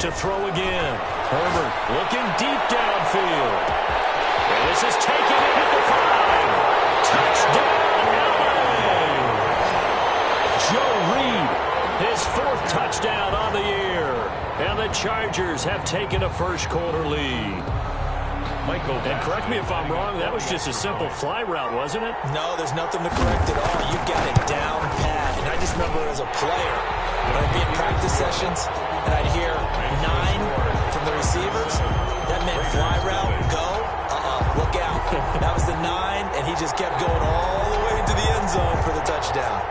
to throw again. Herbert looking deep downfield. And this is taken in at the 5. Touchdown, LA! Joe Reed, his 4th touchdown on the year. And the Chargers have taken a first-quarter lead. And correct me if I'm wrong, that was just a simple fly route, wasn't it? No, there's nothing to correct at all. You got it down pat. And I just remember as a player, when I'd be in practice sessions, and I'd hear 9 from the receivers, that meant fly route, go, look out. That was the 9, and he just kept going all the way into the end zone for the touchdown.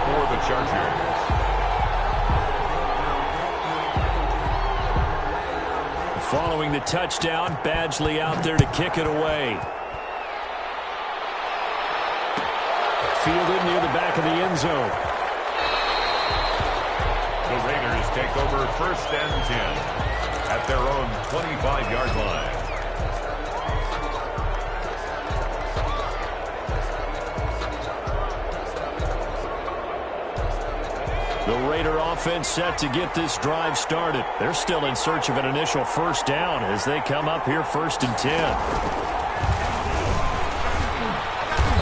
For the Chargers. Following the touchdown, Badgley out there to kick it away. Fielded near the back of the end zone. The Raiders take over 1st and 10 at their own 25-yard line. The Raider offense set to get this drive started. They're still in search of an initial first down as they come up here 1st and 10.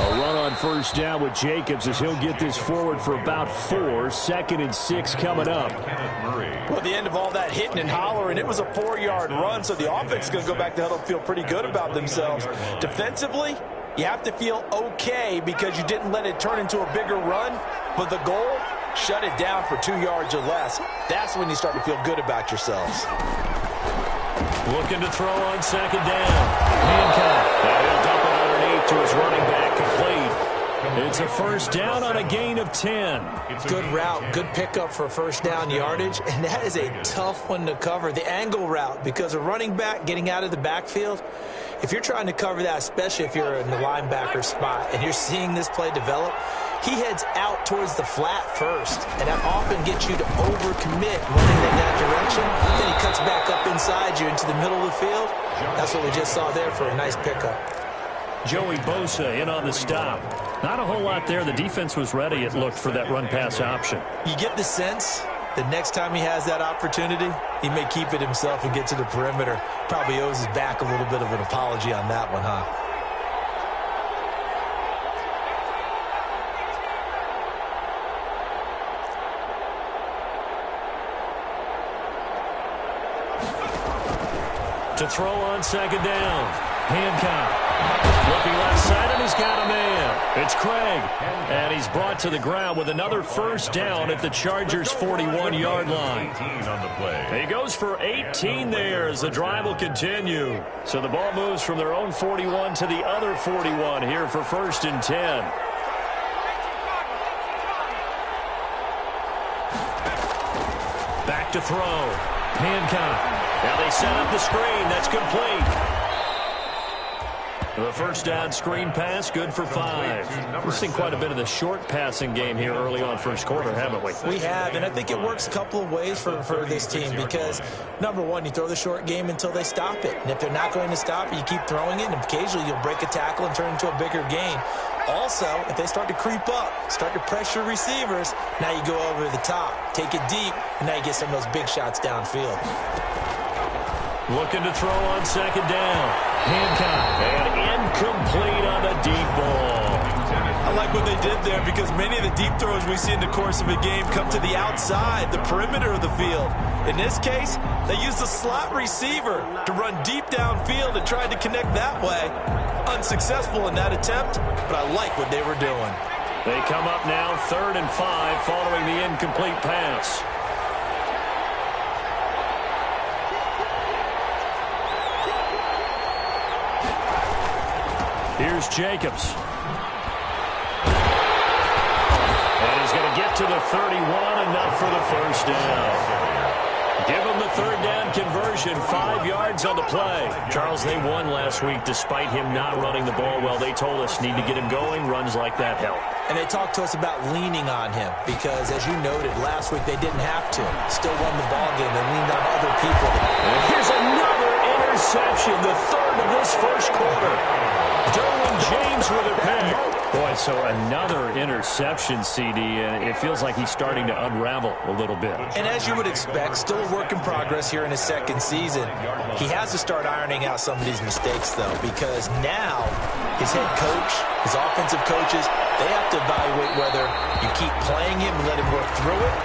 A run on first down with Jacobs as he'll get this forward for about 4. 2nd and 6 coming up. Well, at the end of all that hitting and hollering, it was a 4-yard run, so the offense is going to go back to huddle and feel pretty good about themselves. Defensively, you have to feel okay because you didn't let it turn into a bigger run, but the goal, shut it down for 2 yards or less. That's when you start to feel good about yourselves. Looking to throw on 2nd down. Hancock. He'll dump it underneath to his running back, complete. It's a first down on a gain of 10. Good route, good pickup for first down yardage, and that is a tough one to cover. The angle route, because a running back getting out of the backfield, if you're trying to cover that, especially if you're in the linebacker spot and you're seeing this play develop, he heads out towards the flat first, and that often gets you to overcommit running in that direction. Then he cuts back up inside you into the middle of the field. That's what we just saw there for a nice pickup. Joey Bosa in on the stop. Not a whole lot there. The defense was ready, it looked, for that run-pass option. You get the sense that next time he has that opportunity, he may keep it himself and get to the perimeter. Probably owes his back a little bit of an apology on that one, huh? To throw on 2nd down. Hancock. Looking left side, and he's got a man. It's Craig. And he's brought to the ground with another first down at the Chargers' 41-yard line. He goes for 18 there as the drive will continue. So the ball moves from their own 41 to the other 41 here for 1st and 10. Back to throw. Hancock. Now they set up the screen. That's complete. The first down screen pass, good for 5. We've seen quite a bit of the short passing game here early on first quarter, haven't we? We have, and I think it works a couple of ways for this team because, number one, you throw the short game until they stop it. And if they're not going to stop it, you keep throwing it, and occasionally you'll break a tackle and turn into a bigger gain. Also, if they start to creep up, start to pressure receivers, now you go over the top, take it deep, and now you get some of those big shots downfield. Looking to throw on 2nd down. Hancock. And incomplete on the deep ball. I like what they did there because many of the deep throws we see in the course of a game come to the outside, the perimeter of the field. In this case, they used a slot receiver to run deep downfield and tried to connect that way. Unsuccessful in that attempt, but I like what they were doing. They come up now 3rd and 5 following the incomplete pass. Here's Jacobs. And he's going to get to the 31, enough for the first down. Give him the 3rd down conversion, 5 yards on the play. Charles, they won last week despite him not running the ball well. They told us need to get him going. Runs like that help. And they talked to us about leaning on him because, as you noted, last week they didn't have to. Still won the ball game. They leaned on other people. And here's another interception, the third of this first quarter. Derwin James with a pick. Boy, so another interception, CD, and it feels like he's starting to unravel a little bit. And as you would expect, still a work in progress here in his second season. He has to start ironing out some of these mistakes, though, because now his head coach, his offensive coaches, they have to evaluate whether you keep playing him and let him work through it,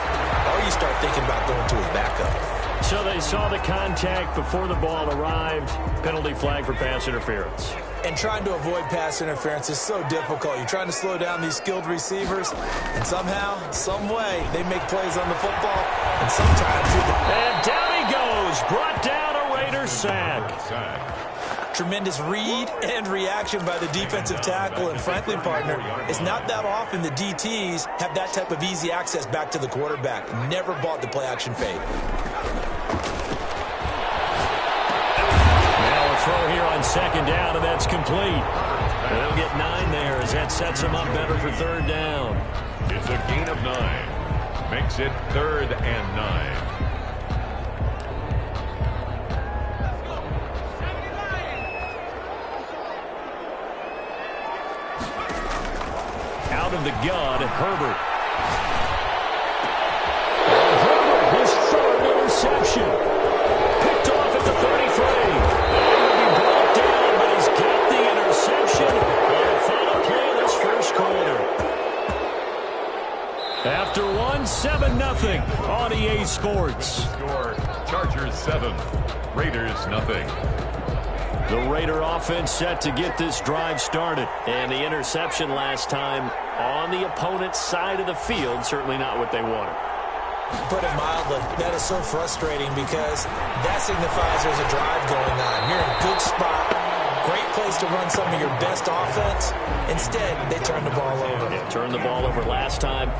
or you start thinking about going to his backup. So they saw the contact before the ball arrived. Penalty flag for pass interference. And trying to avoid pass interference is so difficult. You're trying to slow down these skilled receivers, and somehow, some way, they make plays on the football, and sometimes... And down he goes, brought down a Raiders sack. Tremendous read and reaction by the defensive tackle, and frankly, partner, it's not that often the DTs have that type of easy access back to the quarterback. Never bought the play-action fade. Throw here on second down, and that's complete. They'll get 9 there as that sets them up better for third down. It's a gain of 9. Makes it 3rd and 9. Out of the gun, Herbert. Herbert, his third interception. Picked off at the 33. After one, 7-0 on EA Sports. Score, Chargers 7, Raiders nothing. The Raider offense set to get this drive started. And the interception last time on the opponent's side of the field, certainly not what they wanted. Put it mildly, that is so frustrating because that signifies there's a drive going on. You're in a good spot, great place to run some of your best offense. Instead, they turn the ball over. Yeah, turned the ball over last time.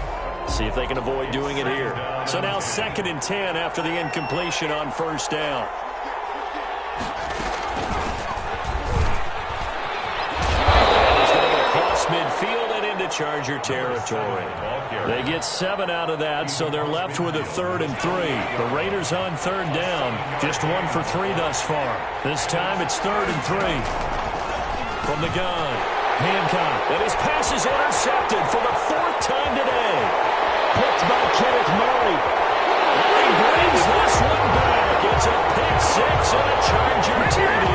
See if they can avoid doing it here. So now 2nd and 10 after the incompletion on first down. He's going to go across midfield and into Charger territory. They get 7 out of that, so they're left with a 3rd and 3. The Raiders on 3rd down, just 1 for 3 thus far. This time it's 3rd and 3. From the gun, Hancock. And his pass is intercepted for the 4th time today. Picked by Kenneth Murray. And he brings this one back. It's a pick 6 and a Charger TD.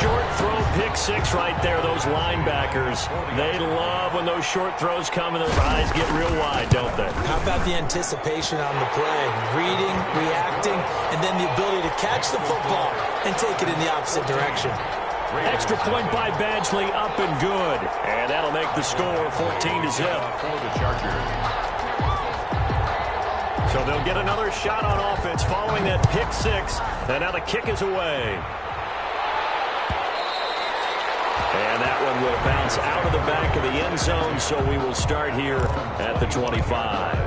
Short throw, pick 6 right there. Those linebackers, they love when those short throws come and their eyes get real wide, don't they? How about the anticipation on the play? Reading, reacting, and then the ability to catch the football and take it in the opposite direction. Extra point by Badgley, up and good. And that'll make the score 14-0. For the Chargers. So they'll get another shot on offense following that pick 6. And now the kick is away. And that one will bounce out of the back of the end zone, so we will start here at the 25.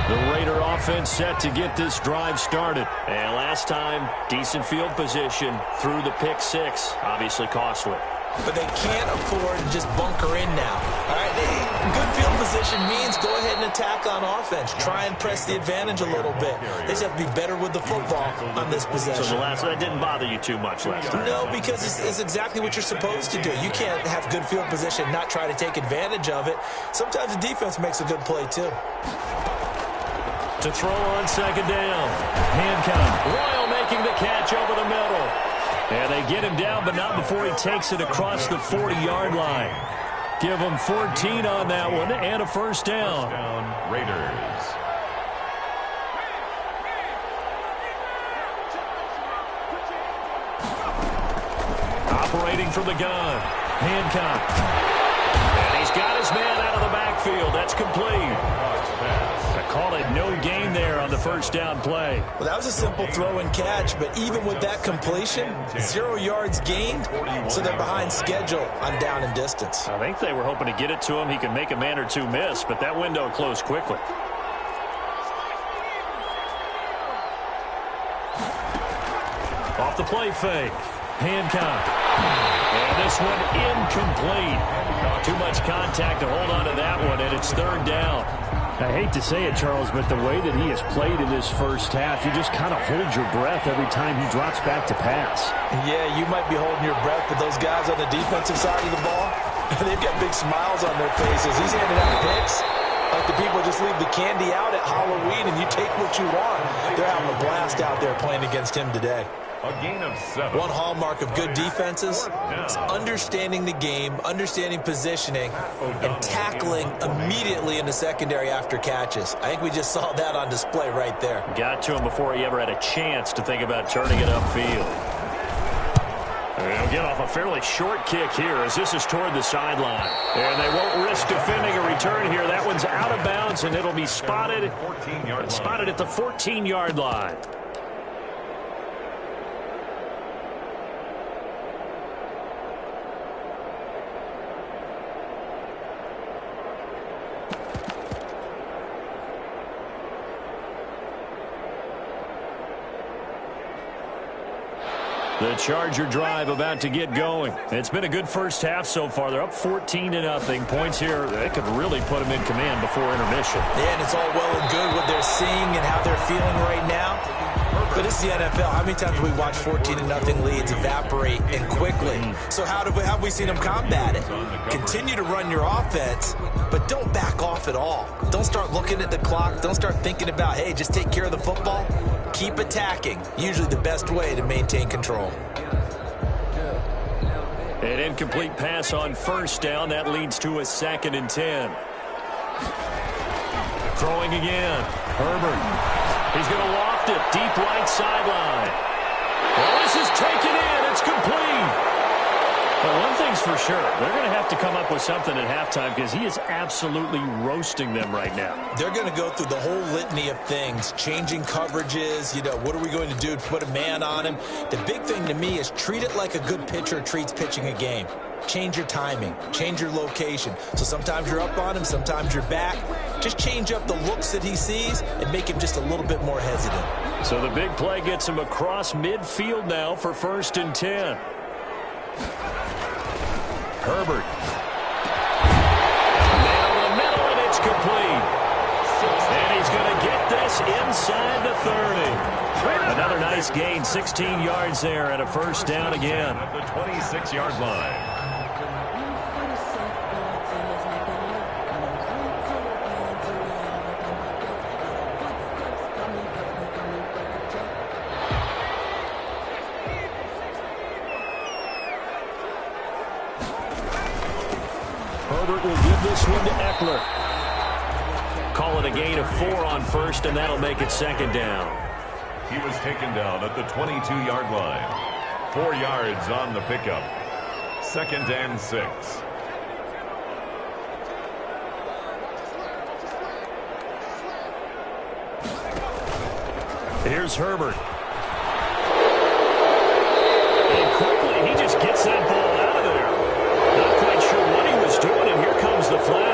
The Raider offense set to get this drive started. And last time, decent field position through the pick 6. Obviously costly. But they can't afford to just bunker in now. All right, good field position means go ahead and attack on offense. Try and press the advantage a little bit. They just have to be better with the football on this possession. So that didn't bother you too much last time? No, because it's exactly what you're supposed to do. You can't have good field position, not try to take advantage of it. Sometimes the defense makes a good play, too. To throw on second down. Hancock. Royal making the catch over the middle. And they get him down, but not before he takes it across the 40-yard line. Give him 14 on that one and a first down. Raiders. Operating from the gun. Hancock. And he's got his man out of the backfield. That's complete. I call it no gain there on the first down play. Well, that was a simple throw and catch, but even with that completion, 0 yards gained, so they're behind schedule on down and distance. I think they were hoping to get it to him. He could make a man or two miss, but that window closed quickly. Off the play fake. Hancock. And this this one incomplete. Too much contact to hold on to that one, and it's third down. I hate to say it, Charles, but the way that he has played in this first half, you just kind of hold your breath every time he drops back to pass. Yeah, you might be holding your breath, but those guys on the defensive side of the ball, they've got big smiles on their faces. He's handing out picks like the people just leave the candy out at Halloween and you take what you want. They're having a blast out there playing against him today. A gain of 7. One hallmark of good defenses is understanding the game, understanding positioning, and tackling immediately in the secondary after catches. I think we just saw that on display right there. Got to him before he ever had a chance to think about turning it upfield. They'll get off a fairly short kick here as this is toward the sideline. And they won't risk defending a return here. That one's out of bounds, and it'll be spotted at the 14-yard line. The Charger drive about to get going. It's been a good first half so far. They're up 14-0. Points here, they could really put them in command before intermission. Yeah, and it's all well and good what they're seeing and how they're feeling right now. But it's the NFL. How many times have we watched 14-0 leads evaporate and quickly? So how have we seen them combat it? Continue to run your offense, but don't back off at all. Don't start looking at the clock. Don't start thinking about, hey, just take care of the football. Keep attacking. Usually the best way to maintain control. An incomplete pass on first down. That leads to a 2nd and 10. Throwing again. Herbert. He's going to loft it. Deep right sideline. Well, this is taken in. It's complete. But one thing's for sure. They're going to have to come up with something at halftime because he is absolutely roasting them right now. They're going to go through the whole litany of things, changing coverages, what are we going to do to put a man on him? The big thing to me is treat it like a good pitcher treats pitching a game. Change your timing, change your location. So sometimes you're up on him, sometimes you're back. Just change up the looks that he sees and make him just a little bit more hesitant. So the big play gets him across midfield now for 1st and 10. Herbert. Down the middle, and it's complete. And he's going to get this inside the 30. Another nice gain, 16 yards there, and a first down again. At the 26-yard line. Herbert will give this one to Eckler. Call it a gain of 4 on first, and that'll make it 2nd down. He was taken down at the 22-yard line. 4 yards on the pickup. 2nd and 6. Here's Herbert. And quickly, he just gets that ball out of there. Not quite sure what he was doing, and here comes the flag.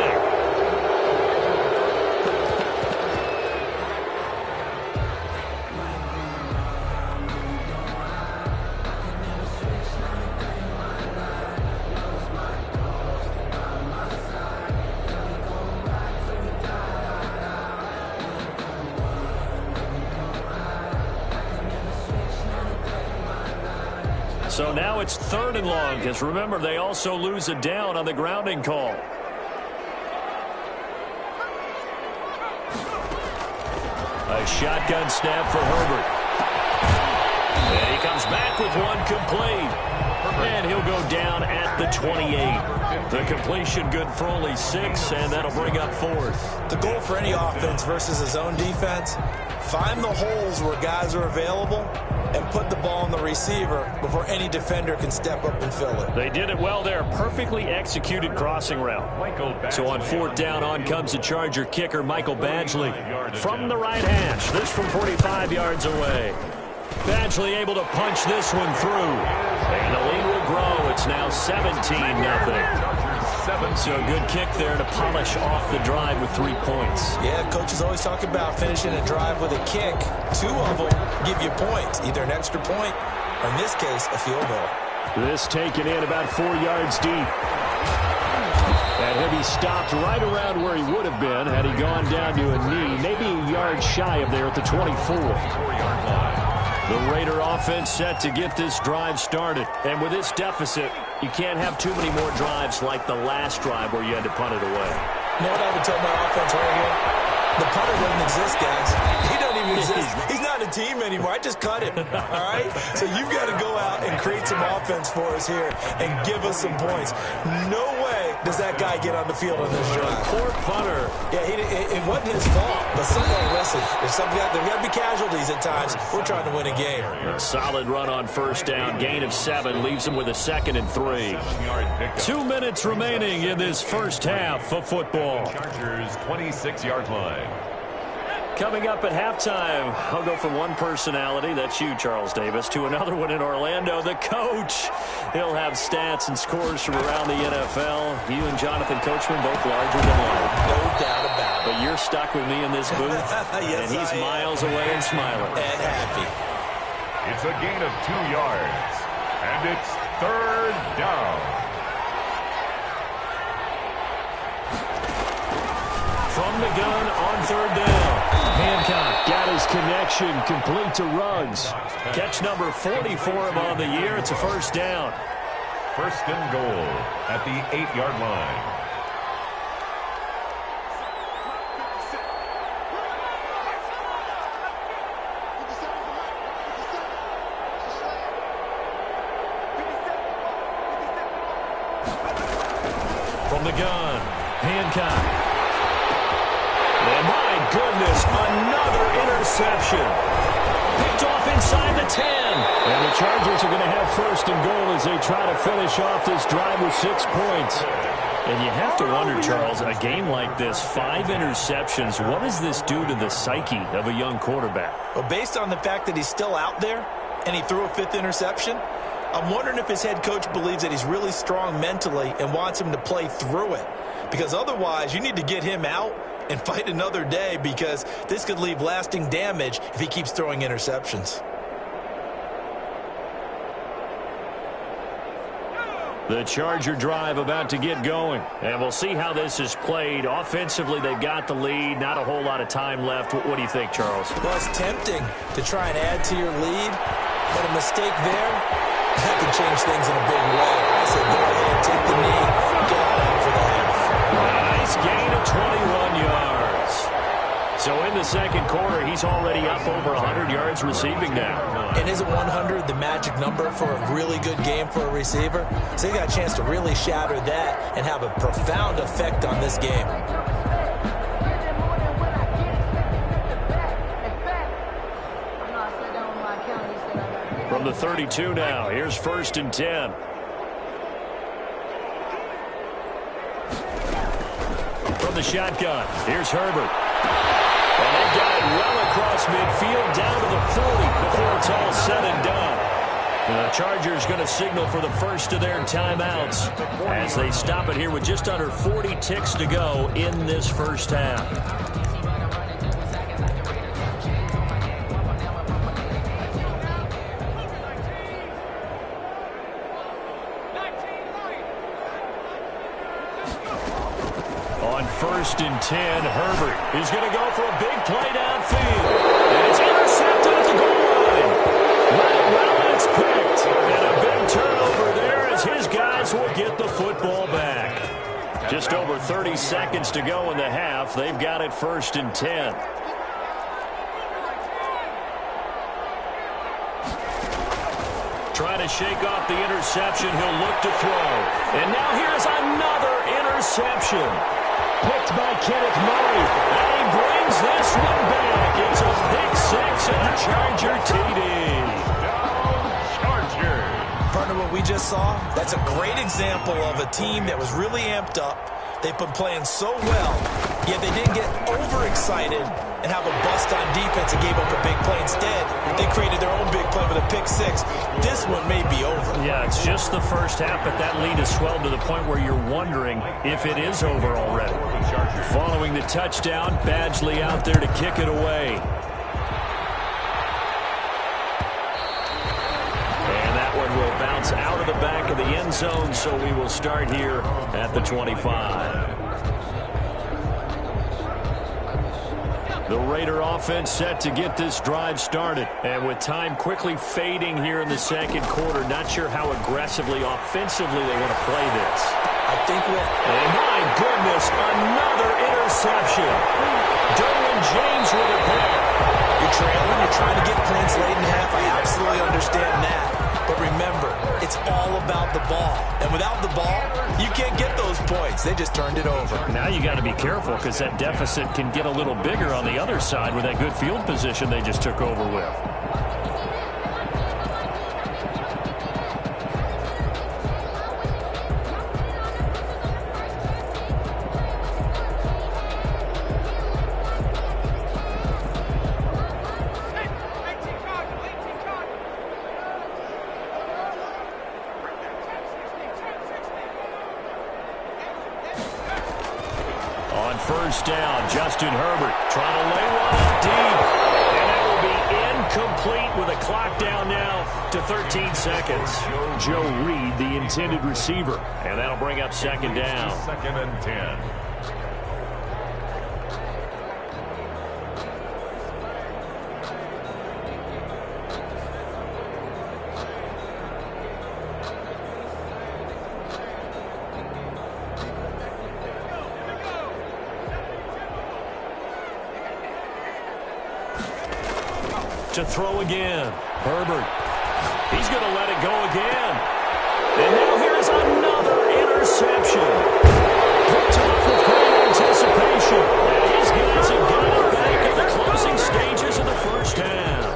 So now it's 3rd and long, because remember, they also lose a down on the grounding call. A shotgun snap for Herbert. And he comes back with one complete. And he'll go down at the 28. The completion good for only 6, and that'll bring up 4th. The goal for any offense versus a zone defense, find the holes where guys are available and put the ball on the receiver before any defender can step up and fill it. They did it well there. Perfectly executed crossing route. So on 4th down, on comes the Charger kicker, Michael Badgley. From the right hash, this from 45 yards away. Badgley able to punch this one through. And the lead will grow. It's now 17-0. So a good kick there to polish off the drive with 3 points. Yeah, coaches always talk about finishing a drive with a kick. 2 of them give you points, either an extra point or, in this case, a field goal. This taken in about 4 yards deep. And he'll be stopped right around where he would have been had he gone down to a knee, maybe a yard shy of there at the 24. The Raider offense set to get this drive started. And with this deficit, you can't have too many more drives like the last drive where you had to punt it away. You know what I would tell my offense right here? The punter doesn't exist, guys. He doesn't even exist. He's not a team anymore. I just cut him, all right? So you've got to go out and create some offense for us here and give us some points. No way does that guy get on the field on this drive. Poor punter. Yeah, it wasn't his fault. But somebody, listen, there's got to be casualties at times. We're trying to win a game. A solid run on first down. Gain of 7 leaves him with a 2nd and 3. 2 minutes remaining in this first half of football. Chargers 26-yard line. Coming up at halftime, I'll go from one personality, that's you, Charles Davis, to another one in Orlando, the coach. He'll have stats and scores from around the NFL. You and Jonathan Coachman both larger than life. No doubt about it. But you're stuck with me in this booth, yes, and he's miles away and smiling. And happy. It's a gain of 2 yards, and it's 3rd down. From the gun on 3rd down. Hancock got his connection complete to Ruggs. Catch number 40 for him on the year. It's a first down. 1st and goal at the 8-yard line. From the gun, Hancock. And my goodness, another interception. Picked off inside the 10. And the Chargers are going to have 1st and goal as they try to finish off this drive with 6 points. And you have to wonder, Charles, a game like this, 5 interceptions, what does this do to the psyche of a young quarterback? Well, based on the fact that he's still out there and he threw a 5th interception, I'm wondering if his head coach believes that he's really strong mentally and wants him to play through it. Because otherwise, you need to get him out and fight another day, because this could leave lasting damage if he keeps throwing interceptions. The Charger drive about to get going. And we'll see how this is played. Offensively, they've got the lead. Not a whole lot of time left. What do you think, Charles? Well, it's tempting to try and add to your lead, but a mistake there, that could change things in a big way. I said go ahead, take the knee, get out after the half. Nice gain of 21 yards. So in the second quarter, he's already up over 100 yards receiving now. And isn't 100 the magic number for a really good game for a receiver? So he got a chance to really shatter that and have a profound effect on this game. From the 32 now, here's 1st and 10. From the shotgun, here's Herbert. And they got it well across midfield down to the 40 before it's all said and done. The Chargers going to signal for the first of their timeouts as they stop it here with just under 40 ticks to go in this first half. On 1st and 10, Herbert is going to go for a big play downfield. And it's intercepted at the goal line. Well, it's picked. And a big turnover there as his guys will get the football back. Just over 30 seconds to go in the half. They've got it 1st and 10. Trying to shake off the interception. He'll look to throw. And now here's another interception. Picked by Kenneth Murray. And he brings this one back. It's a pick 6 and a Charger TD. Charger. Partner, what we just saw, that's a great example of a team that was really amped up. They've been playing so well, yet they didn't get overexcited and have a bust on defense and gave up a big play. Instead, they created their own big play with a pick 6. This one may be over. Yeah, it's just the first half, but that lead has swelled to the point where you're wondering if it is over already. Following the touchdown, Badgley out there to kick it away. And that one will bounce bounce out of the back of the end zone, so we will start here at the 25. The Raider offense set to get this drive started. And with time quickly fading here in the second quarter, not sure how aggressively, offensively they want to play this. I think and my goodness, another interception. Derwin James with a pick. You're trailing, you're trying to get points late in half. I absolutely understand that. But remember, it's all about the ball. And without the ball, you can't get those points. They just turned it over. Now you got to be careful because that deficit can get a little bigger on the other side with that good field position they just took over with. First down, Justin Herbert trying to lay one up deep. And that will be incomplete with a clock down now to 13 seconds. Joe Reed, the intended receiver. And that'll bring up second down. Second and 10. To throw again. Herbert. He's going to let it go again. And now here's another interception. Picked off with great anticipation. And these guys have got it back in the closing stages of the first half.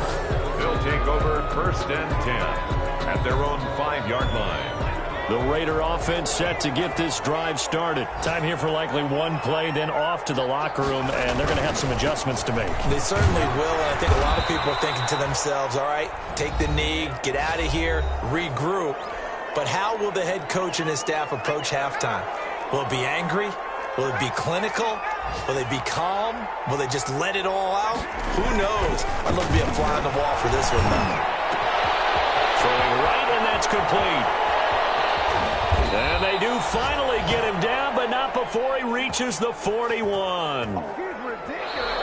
They'll take over first and 10 at their own 5-yard line. The Raider offense set to get this drive started. Time here for likely one play, then off to the locker room, and they're going to have some adjustments to make. They certainly will, and I think a lot of people are thinking to themselves, all right, take the knee, get out of here, regroup. But how will the head coach and his staff approach halftime? Will it be angry? Will it be clinical? Will they be calm? Will they just let it all out? Who knows? I'd love to be a fly on the wall for this one, though. Throwing right, and that's complete. And they do finally get him down, but not before he reaches the 41.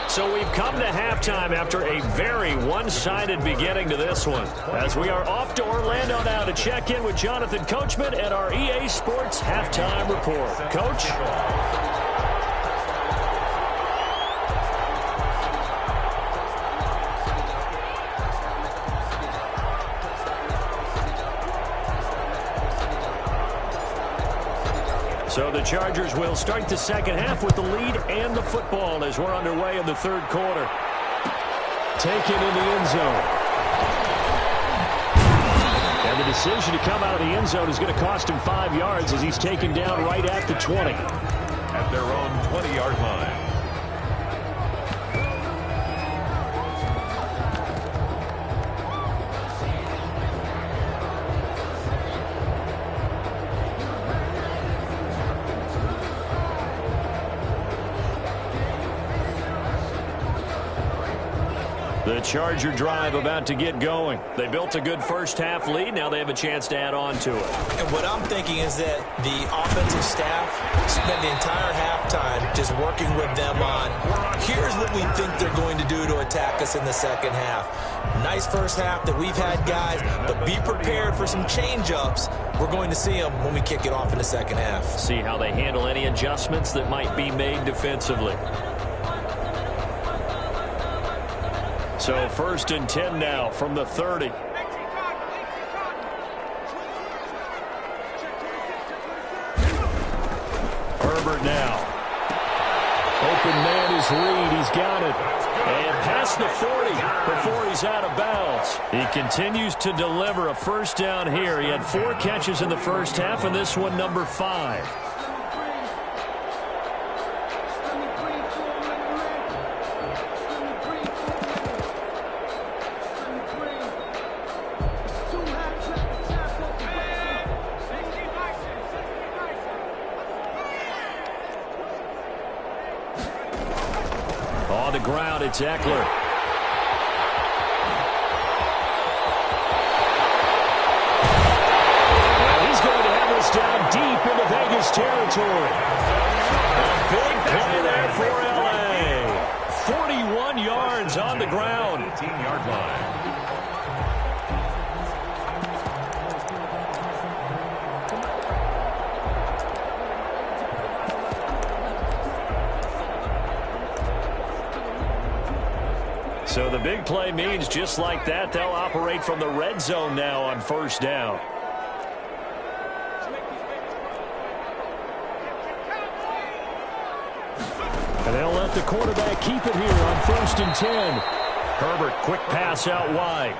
So we've come to halftime after a very one-sided beginning to this one. As we are off to Orlando now to check in with Jonathan Coachman at our EA Sports Halftime Report. Coach? So the Chargers will start the second half with the lead and the football as we're underway in the third quarter. Taken in the end zone. And the decision to come out of the end zone is going to cost him 5 yards as he's taken down right at the 20. At their own 20-yard line. The Charger drive about to get going. They built a good first half lead. Now they have a chance to add on to it. And what I'm thinking is that the offensive staff spent the entire halftime just working with them on, here's what we think they're going to do to attack us in the second half. Nice first half that we've had, guys, but be prepared for some change-ups. We're going to see them when we kick it off in the second half. See how they handle any adjustments that might be made defensively. So first and 10 now from the 30. Herbert now. Open man is Reed. He's got it. And past the 40 before he's out of bounds. He continues to deliver a first down here. He had 4 catches in the first half, and this one number 5. On the ground, it's Eckler. territory. A big play there for L.A. 41 yards on the ground. 18-yard line. So the big play means just like that, they'll operate from the red zone now on first down. And they'll let the quarterback keep it here on 1st and 10. Herbert, quick pass out wide.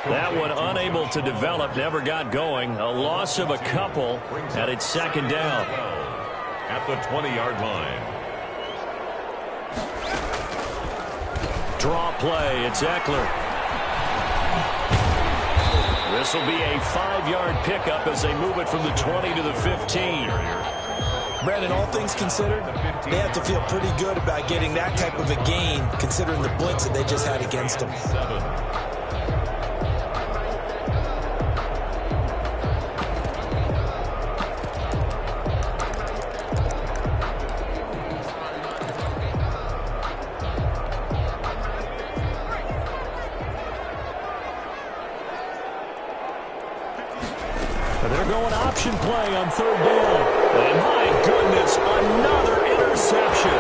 That one unable to develop, never got going. A loss of a couple, and it's second down. At the 20-yard line. Draw play, it's Eckler. This will be a 5-yard pickup as they move it from the 20 to the 15. Brandon, all things considered, they have to feel pretty good about getting that type of a gain, considering the blitz that they just had against them. They're going option play on 3rd down. And my goodness, another interception.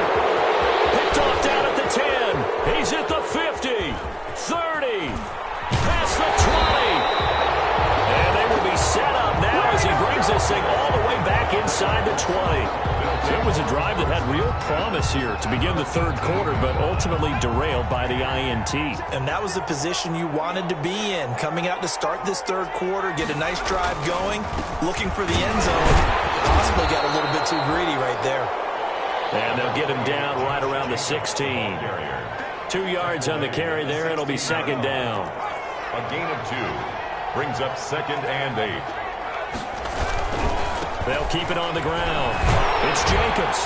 Picked off down at the 10. He's at the 50, 30, past the 20. And they will be set up now as he brings this thing all the way back inside the 20. It was a drive that had real promise here to begin the 3rd quarter, but ultimately derailed by the INT. And that was the position you wanted to be in, coming out to start this 3rd quarter, get a nice drive going, looking for the end zone. Possibly got a little bit too greedy right there. And they'll get him down right around the 16. 2 yards on the carry there. It'll be second down. A gain of 2 brings up 2nd and 8. They'll keep it on the ground. It's Jacobs.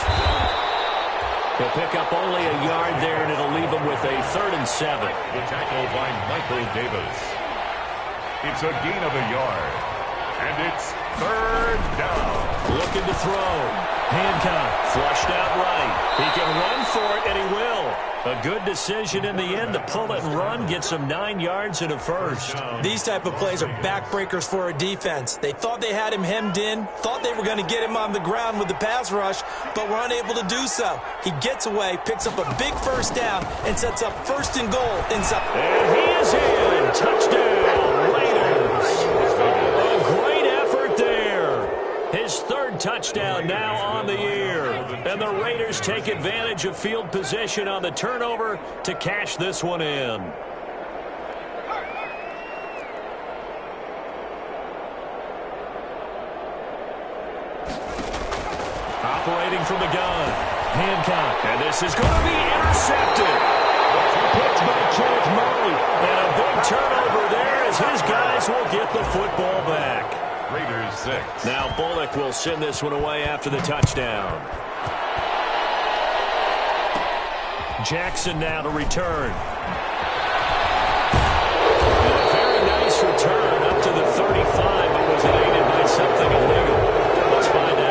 He'll pick up only a yard there, and it'll leave him with a 3rd and 7. The tackle by Michael Davis. It's a gain of a yard. And it's 3rd down. Looking to throw. Hancock flushed out right. He can run for it, and he will. A good decision in the end to pull it and run, get some 9 yards and a first. These type of plays are backbreakers for a defense. They thought they had him hemmed in, thought they were going to get him on the ground with the pass rush, but were unable to do so. He gets away, picks up a big first down, and sets up 1st and goal inside. And he is in. Touchdown, Raiders. A great effort there. His 3rd touchdown now on the year. And the Raiders take advantage of field position on the turnover to cash this one in. Operating from the gun. Hancock. And this is going to be intercepted. Picked by Kenneth Murray. And a big turnover there as his guys will get the football back. Raiders 6. Now Bullock will send this one away after the touchdown. Jackson now to return. And a very nice return up to the 35, but was it aided by something illegal? Let's find out.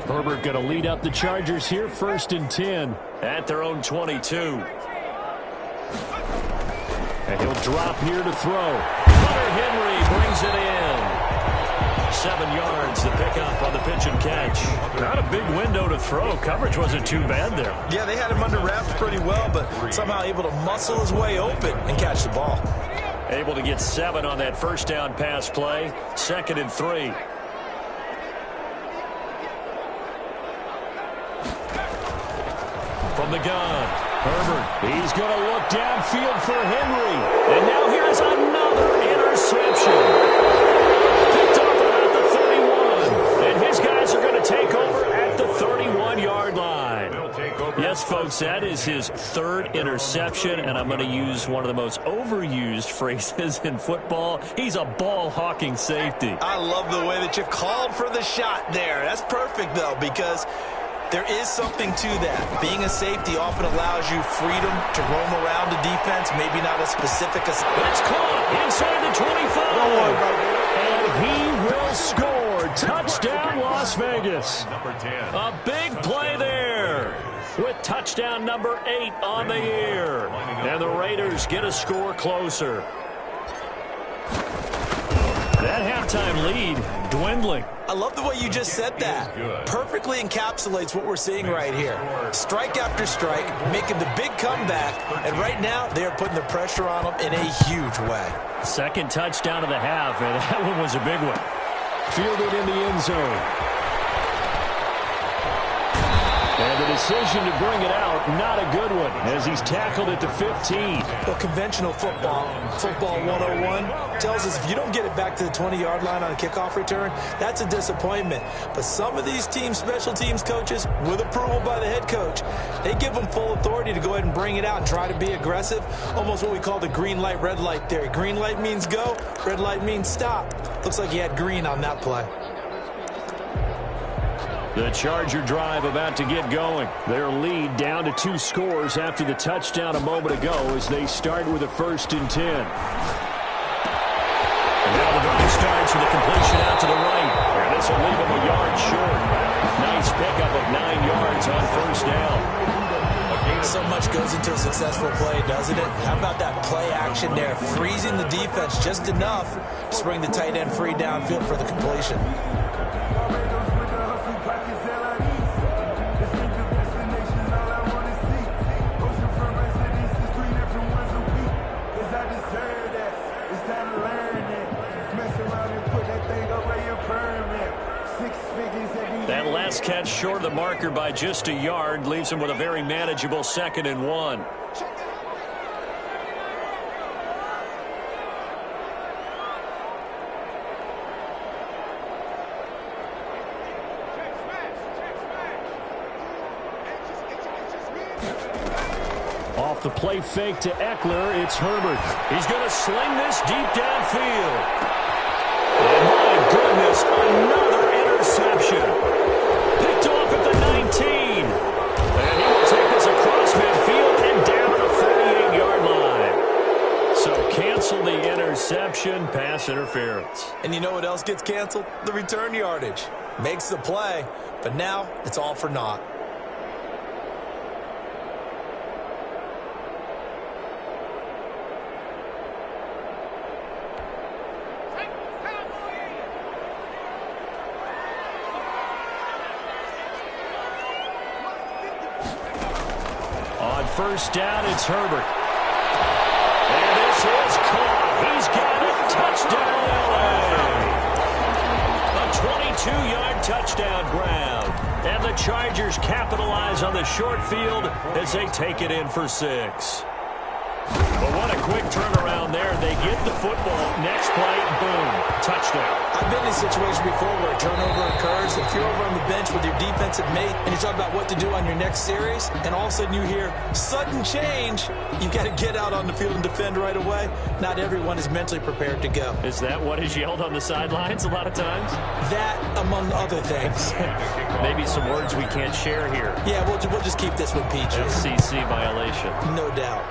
Herbert going to lead up the Chargers here, 1st and 10. At their own 22. And he'll drop here to throw. Hunter Henry brings it in. 7 yards to pick up on the pitch and catch. Not a big window to throw. Coverage wasn't too bad there. Yeah, they had him under wraps pretty well, but somehow able to muscle his way open and catch the ball. Able to get 7 on that first down pass play. 2nd and 3. From the gun, Herbert. He's going to look downfield for Henry. And now here's another interception. Picked off about the 31. And his guys are going to take over at the 31-yard line. Yes, folks. folks, that is his third interception, and I'm going to use one of the most overused phrases in football. He's a ball-hawking safety. I love the way that you called for the shot there. That's perfect, though, because there is something to that. Being a safety often allows you freedom to roam around the defense, maybe not as specific as... It's caught inside the 25. And he will score. Touchdown, Las Vegas. Number 10. A big play there with touchdown number 8 on the year. And the Raiders get a score closer. That halftime lead dwindling. I love the way you just said that. Perfectly encapsulates what we're seeing right here. Strike after strike, making the big comeback, and right now they are putting the pressure on them in a huge way. Second touchdown of the half, and that one was a big one. Fielded in the end zone. And the decision to bring it out, not a good one, as he's tackled at the 15. Well, conventional football 101, tells us if you don't get it back to the 20-yard line on a kickoff return, that's a disappointment. But some of these special teams coaches, with approval by the head coach, they give them full authority to go ahead and bring it out and try to be aggressive, almost what we call the green light, red light theory. Green light means go, red light means stop. Looks like he had green on that play. The Charger drive about to get going. Their lead down to 2 scores after the touchdown a moment ago as they start with a 1st and 10. And now the drive starts with a completion out to the right. And this will leave him a yard short. Nice pickup of 9 yards on 1st down. So much goes into a successful play, doesn't it? How about that play action there? Freezing the defense just enough to bring the tight end free downfield for the completion. That last catch short of the marker by just a yard leaves him with a very manageable 2nd and 1. Off the play fake to Eckler, it's Herbert. He's going to sling this deep downfield. Oh, my goodness, another interception. Picked off at the 19. And he will take this across midfield and down to the 48-yard line. So cancel the interception, pass interference. And you know what else gets canceled? The return yardage. Makes the play, but now it's all for naught. First down, it's Herbert. And this is caught. He's got it. Touchdown, L.A. A 22-yard touchdown ground. And the Chargers capitalize on the short field as they take it in for 6. But what a quick turnaround there. They get the football. Next play, boom, touchdown. I've been in a situation before where a turnover occurs. If you're over on the bench with your defensive mate and you talk about what to do on your next series, and all of a sudden you hear sudden change, you've got to get out on the field and defend right away. Not everyone is mentally prepared to go. Is that what is yelled on the sidelines a lot of times? That, among other things. Maybe some words we can't share here. Yeah, we'll just keep this one peachy. FCC violation. No doubt.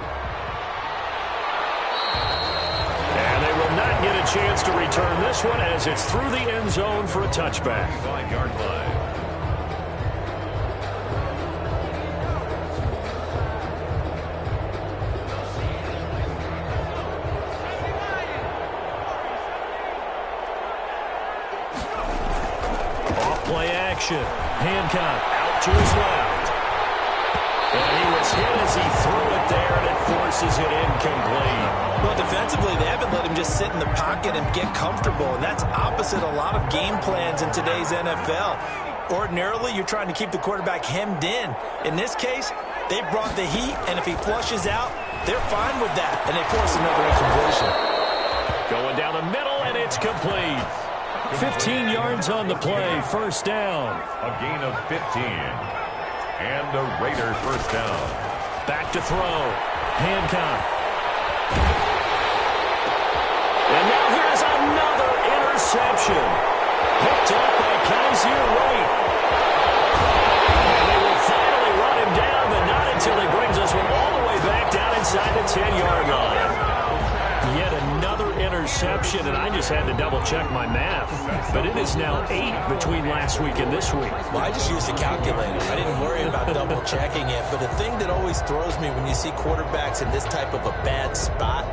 And they will not get a chance to return this one as it's through the end zone for a touchback. 5-yard line. Off-play action. Hancock out to his left. And he was hit as he threw it there, and it forces it incomplete. Well, defensively, they haven't let him just sit in the pocket and get comfortable, and that's opposite a lot of game plans in today's NFL. Ordinarily, you're trying to keep the quarterback hemmed in. In this case, they brought the heat, and if he flushes out, they're fine with that, and they force another incompletion. Going down the middle, and it's complete. 15 yards on the play, first down. A gain of 15. And a Raider first down. Back to throw. Hancock. And now here's another interception. Picked up by Kaiser White. And they will finally run him down, but not until he brings us all the way back down inside the 10-yard line. Yet another interception, and I just had to double-check my math. But it is now 8 between last week and this week. Well, I just used a calculator. I didn't worry about double-checking it. But the thing that always throws me when you see quarterbacks in this type of a bad spot,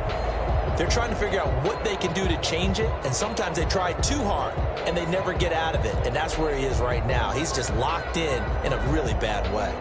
they're trying to figure out what they can do to change it, and sometimes they try too hard, and they never get out of it. And that's where he is right now. He's just locked in a really bad way.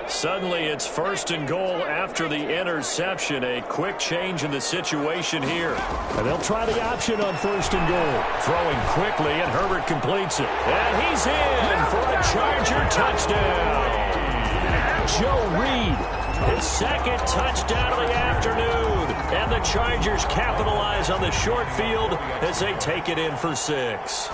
Suddenly, it's 1st and goal after the interception. A quick change in the situation here. And they'll try the option on 1st and goal. Throwing quickly, and Herbert completes it. And he's in for a Charger touchdown. Joe Reed, his 2nd touchdown of the afternoon. And the Chargers capitalize on the short field as they take it in for 6.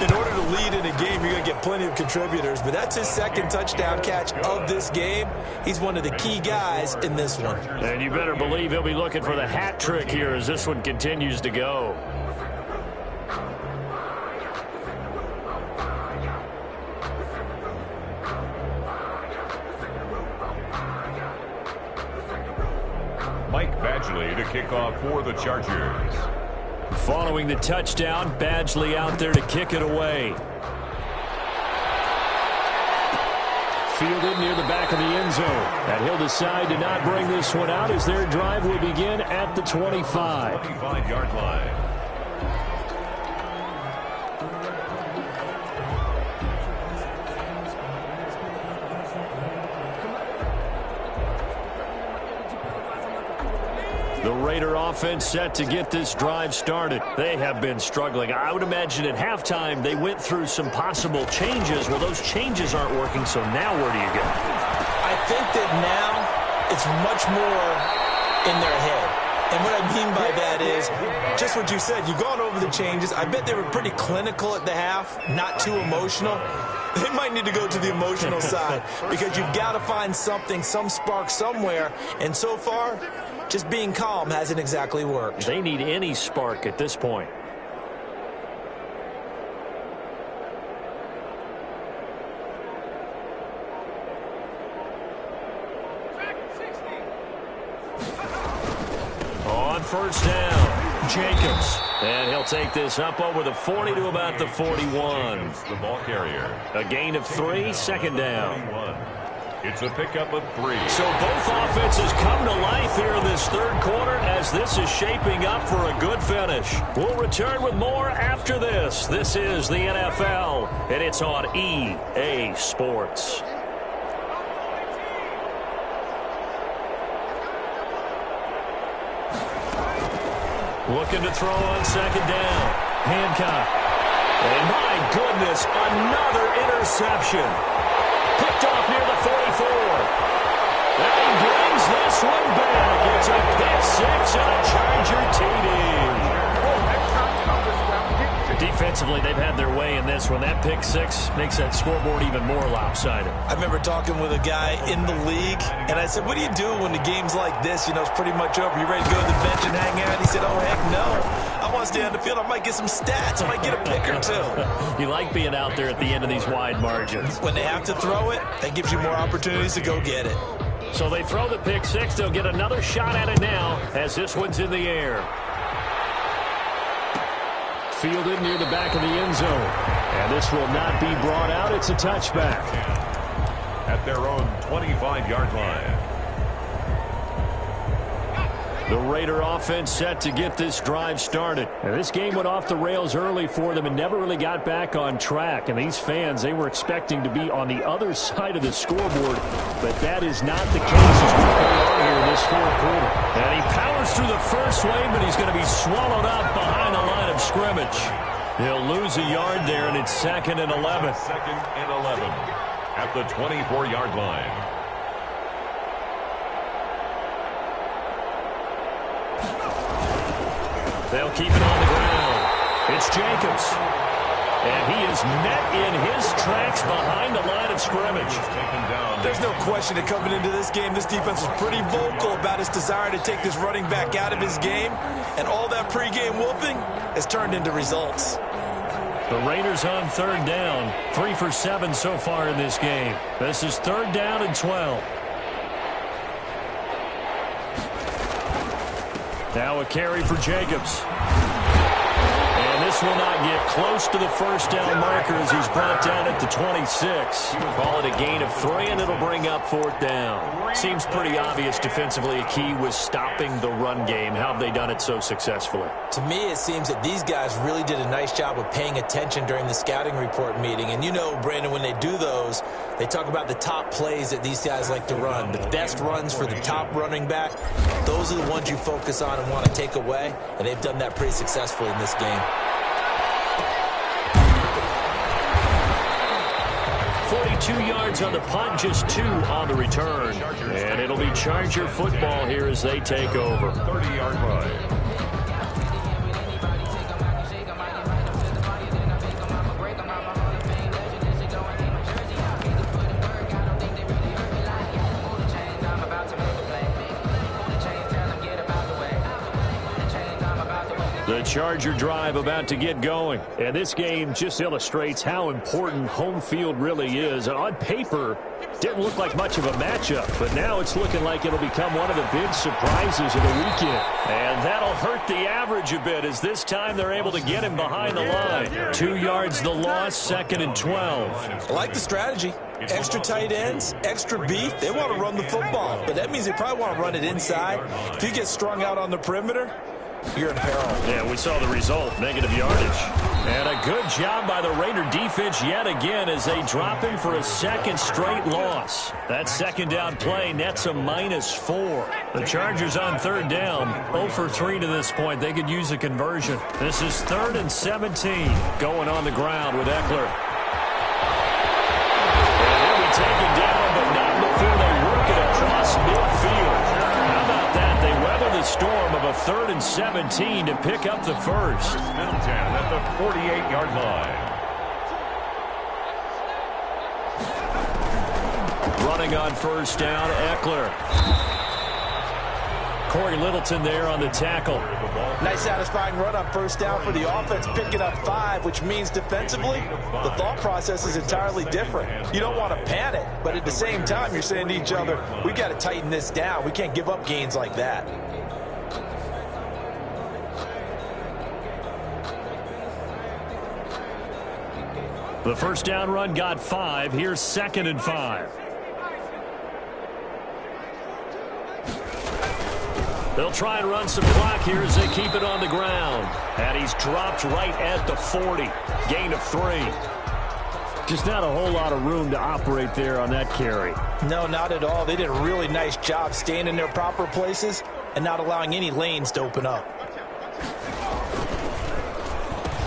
In order to lead in a game, you're going to get plenty of contributors, but that's his 2nd touchdown catch of this game. He's one of the key guys in this one. And you better believe he'll be looking for the hat trick here as this one continues to go. Mike Badgley to kick off for the Chargers. Following the touchdown, Badgley out there to kick it away. Fielded near the back of the end zone. And he'll decide to not bring this one out as their drive will begin at the 25. 25-yard line. The Raider offense set to get this drive started. They have been struggling. I would imagine at halftime they went through some possible changes. Well, those changes aren't working, so now where do you go? I think that now it's much more in their head. And what I mean by that is just what you said. You've gone over the changes. I bet they were pretty clinical at the half, not too emotional. They might need to go to the emotional side because you've got to find something, some spark somewhere. And so far, just being calm hasn't exactly worked. They need any spark at this point. On 1st down, Jacobs. And he'll take this up over the 40 to about the 41. The ball carrier. A gain of 3, 2nd down. It's a pickup of 3. So both offenses come to life here in this 3rd quarter as this is shaping up for a good finish. We'll return with more after this. This is the NFL, and it's on EA Sports. Looking to throw on 2nd down. Hancock. And my goodness, another interception. Picked off near the 44. And he brings this one back. It's a pick 6 and a Charger TD. Defensively, they've had their way in this one. That pick 6 makes that scoreboard even more lopsided. I remember talking with a guy in the league, and I said, what do you do when the game's like this? You know, it's pretty much over. You ready to go to the bench and hang out? He said, oh, heck no. I want to stay on the field. I might get some stats. I might get a pick or 2. You like being out there at the end of these wide margins. When they have to throw it, that gives you more opportunities to go get it. So they throw the pick 6. They'll get another shot at it now as this one's in the air. Fielded near the back of the end zone. And this will not be brought out. It's a touchback. At their own 25-yard line. The Raider offense set to get this drive started. And this game went off the rails early for them and never really got back on track. And these fans, they were expecting to be on the other side of the scoreboard, but that is not the case as we go on here in this 4th quarter. And he powers through the first wave, but he's going to be swallowed up behind the line of scrimmage. He'll lose a yard there, and it's 2nd and 11. 2nd and 11. at the 24-yard line. They'll keep it on the ground. It's Jacobs. And he is met in his tracks behind the line of scrimmage. There's no question that coming into this game, this defense was pretty vocal about its desire to take this running back out of his game. And all that pregame whooping has turned into results. The Raiders on third down. 3 for 7 so far in this game. This is third down and 12. Now a carry for Jacobs. And this will not get close to the first down marker as he's brought down at the 26. Call it a gain of 3, and it'll bring up fourth down. Seems pretty obvious defensively a key was stopping the run game. How have they done it so successfully? To me, it seems that these guys really did a nice job of paying attention during the scouting report meeting. And you know, Brandon, when they do those, they talk about the top plays that these guys like to run. The best runs for the top running back, those are the ones you focus on and want to take away. And they've done that pretty successfully in this game. 42 yards on the punt, just 2 on the return. And it'll be Charger football here as they take over. 30-yard line. The Charger drive about to get going. And this game just illustrates how important home field really is. On paper, didn't look like much of a matchup, but now it's looking like it'll become one of the big surprises of the weekend. And that'll hurt the average a bit as this time they're able to get him behind the line. 2 yards the loss, 2nd and 12. I like the strategy. Extra tight ends, extra beef. They want to run the football, but that means they probably want to run it inside. If you get strung out on the perimeter, you're in peril. Yeah, we saw the result, negative yardage. And a good job by the Raider defense yet again as they drop him for a second straight loss. That second down play nets a -4. The Chargers on third down, 0 for 3 to this point. They could use a conversion. This is 3rd and 17, going on the ground with Eckler. And he'll be taken down, but not before they work it across midfield. How about that? They weather the storm of a 3rd and 17 to pick up the first. Middleton at the 48-yard line. Running on first down, Eckler. Corey Littleton there on the tackle. Nice satisfying run on first down for the offense, picking up 5, which means defensively, the thought process is entirely different. You don't want to panic, but at the same time, you're saying to each other, we got to tighten this down. We can't give up gains like that. The first down run got 5. Here's 2nd and 5. They'll try and run some clock here as they keep it on the ground. And he's dropped right at the 40. Gain of 3. Just not a whole lot of room to operate there on that carry. No, not at all. They did a really nice job staying in their proper places and not allowing any lanes to open up.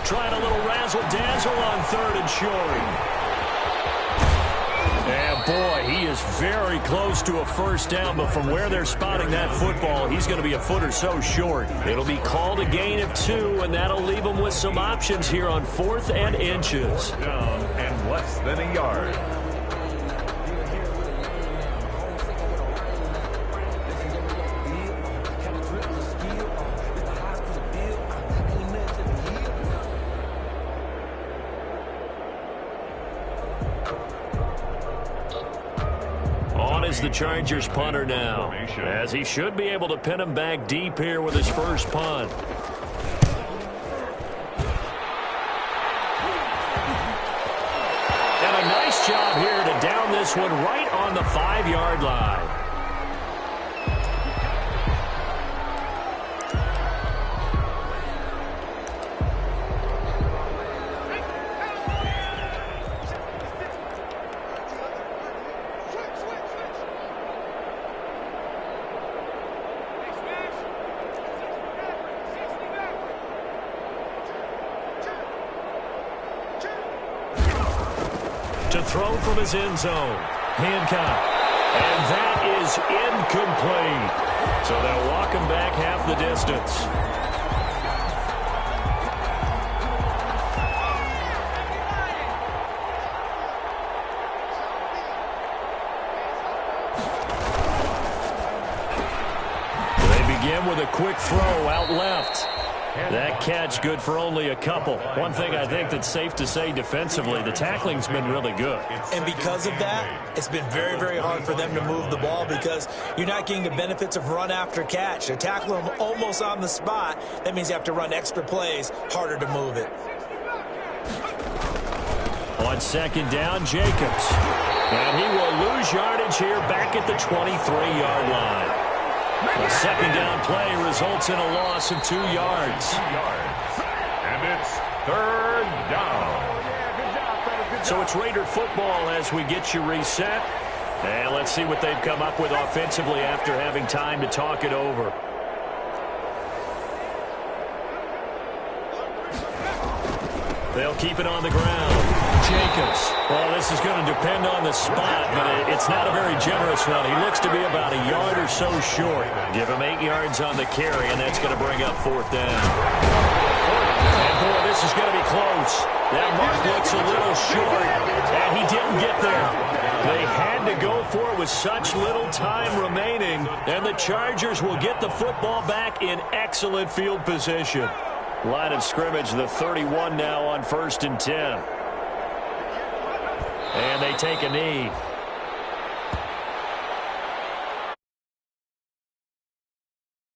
Trying a little razzle-dazzle on 3rd and short. And boy, he is very close to a first down, but from where they're spotting that football, he's going to be a foot or so short. It'll be called a gain of 2, and that'll leave him with some options here on 4th and inches. Down and less than a yard. The Chargers punter now, as he should be able to pin him back deep here with his first punt. And a nice job here to down this one right on the 5-yard line. throw from his end zone. Hancock. And that is incomplete. So they'll walk him back half the distance. With a quick throw out left. That catch good for only a couple. One thing I think that's safe to say defensively, the tackling's been really good. And because of that, it's been very, very hard for them to move the ball because you're not getting the benefits of run after catch. They tackle them almost on the spot. That means you have to run extra plays, harder to move it. On second down, Jacobs. And he will lose yardage here back at the 23-yard line. A second down play results in a loss of 2 yards. And it's third down. So it's Raider football as we get you reset. And let's see what they've come up with offensively after having time to talk it over. They'll keep it on the ground. Jacobs. Well, this is going to depend on the spot, but it's not a very generous run. He looks to be about a yard or so short. Give him 8 yards on the carry, and that's going to bring up 4th down. And, boy, this is going to be close. That mark looks a little short, and he didn't get there. They had to go for it with such little time remaining, and the Chargers will get the football back in excellent field position. Line of scrimmage, the 31 now on 1st and 10. And they take a knee.